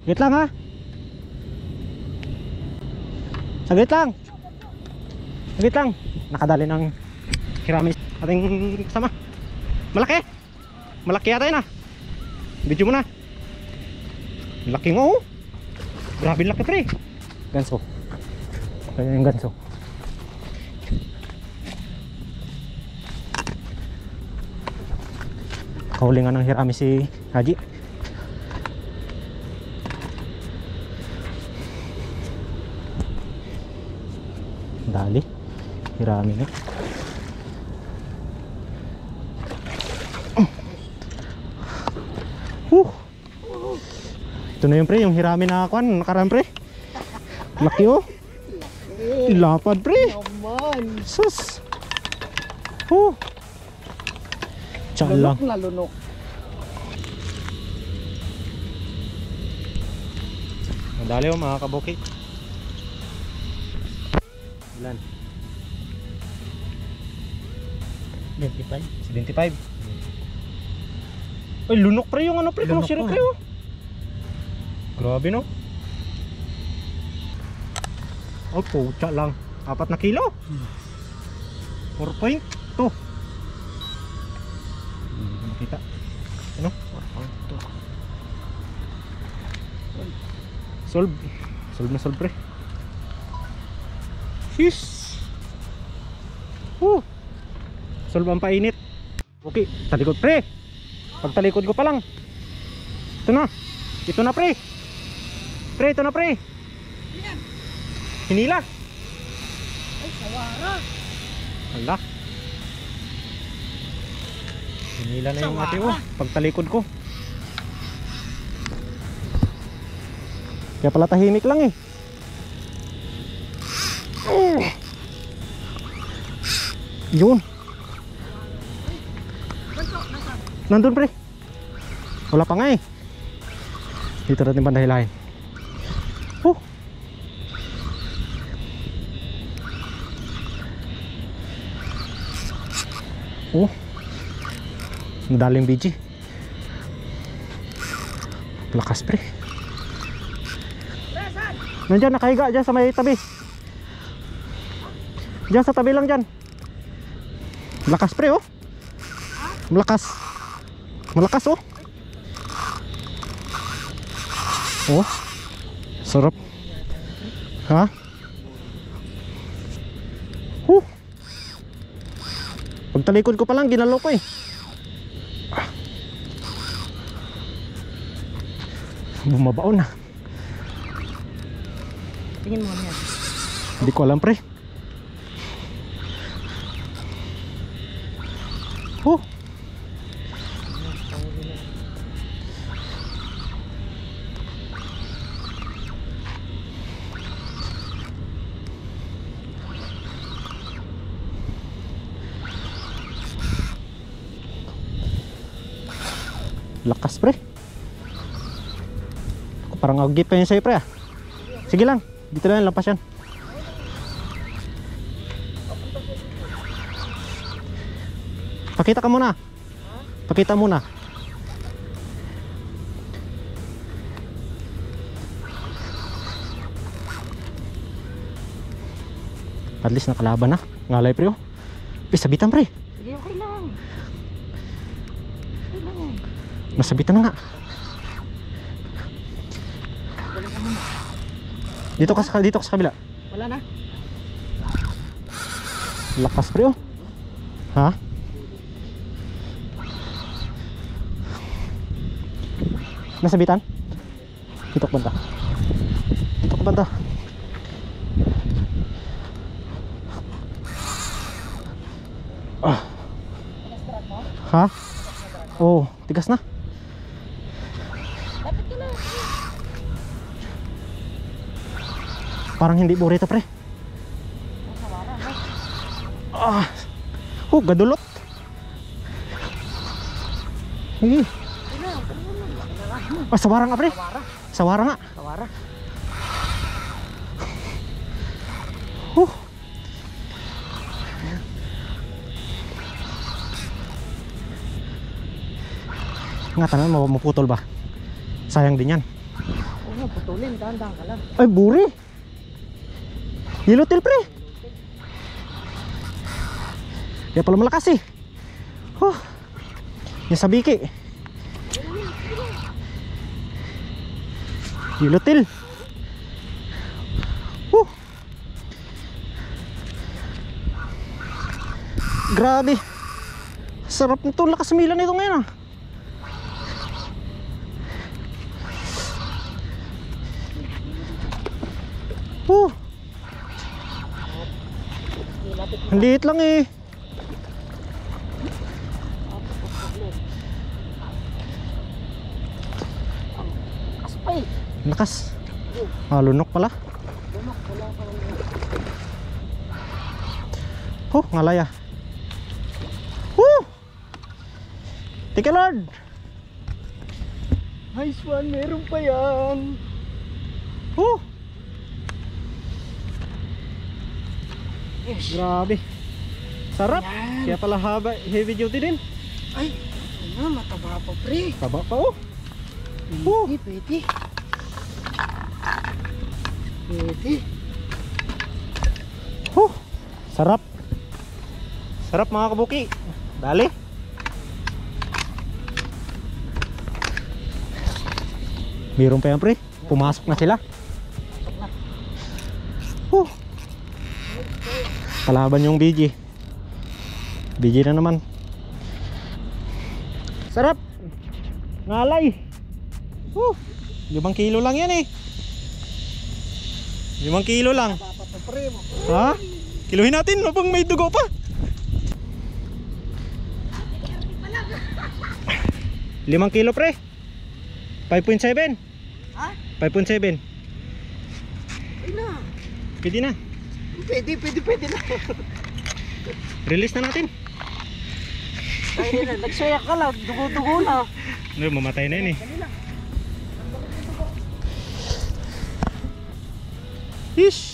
Saglit lang ha. Saglit lang. Saglit lang. Nakadali ng hiramis ating kasama. Malaki. Malaki yata yun ah. Video mo na. Laki nga oh. Grabe laki pre. Ganso. Kaya yung ganso. Kahuli nga ng hirami si Haji. Dali. Hirami na. Ito na yung pre, yung hirami na kuan, nakaraan pre. Laki oh. Lapad pre. Sus. Tiyan lang. Lunok na lunok. Madali oh mga kabuki. Ilan? 75. Ay lunok pre yung ano pre, lunok sirip pre oh. Grabe no. Oh pucha lang. 4 na kilo. 4.2. Makita. Ano? 4.2. Solve. Solve na solve pre. Sheesh. Solve ang painit. Okay, talikod pre. Pagtalikod ko pa lang. Ito na. Ito na pre. Pre, ito na pre. Hinila. Ay, sawara. Hala. Hinila na yung ate oh. Pagtalikod ko. Kaya pala tahimik lang eh. Yun. Nandun pre. Wala pa nga eh. Dito natin bandahilahin. Madaling biji. Lakas pre. Nandiyan nakahiga dyan sa may tabi. Dyan sa tabi lang dyan. Malakas pre oh. Malakas. Malakas oh. Oh. Sarap. Ha? Pagtalikod ko pa lang ginalo ko eh. Bumabao na. Tingin mo niya. Hindi ko alam pre. Lakas pre. Parang agip pa yun sa'yo pre ah. Sige lang, dito lang lampas yan. Pakita ka muna. Pakita muna. At least nakalaban na. Ngalay pre oh. Sabitan pre. Sige, okay lang. Okay lang. Nasabitan na nga. Dito ka sa kabila. Wala na. Lakas pre oh. Ha? Nasabitan? Dito ka banda. Dito ka banda. Ha? Oh, tigas na. Lapit ka na. Parang hindi burrito pre. Gadulot. Sige. Sawara nga pre. Sawara nga. Sawara. Nga tanan maputol ba? Sayang din yan. mo putulin, dahan-dahan ka lang. Ay, buri. Yellowtail pre. Kaya pala malakas eh. Oh. Yung sabiki. Yellowtail. Grabe. Sarap nito, lakas mila nito ngayon ah. Ang liit lang eh. Aspay. Lakas. Lunok pala. Lunok, wala pa lang. Ngalaya. Tika Lord. Nice one, meron pa yan. Yes. Grabe. Sarap. Yan. Kaya pala heavy duty din. Ay, ano, mataba pa pre. Taba pa oh. Pwede. Pwede. Sarap. Sarap mga kabuki. Dali. Meron pa yan pre. Pumasok na sila. Kalaban yung BG. BG na naman. Sarap. Ngalay. 5 kilo lang yan eh. 5 kilo lang. Ha? Kiluhin natin habang may dugo pa. 5 kilo pre. 5.7. Ha? 5.7. Ay na. Pwede na. Pwede na. Release na natin. Ay na, nagsoya ka lang, dugo-dugo na. Mamatay na yun eh. Ish.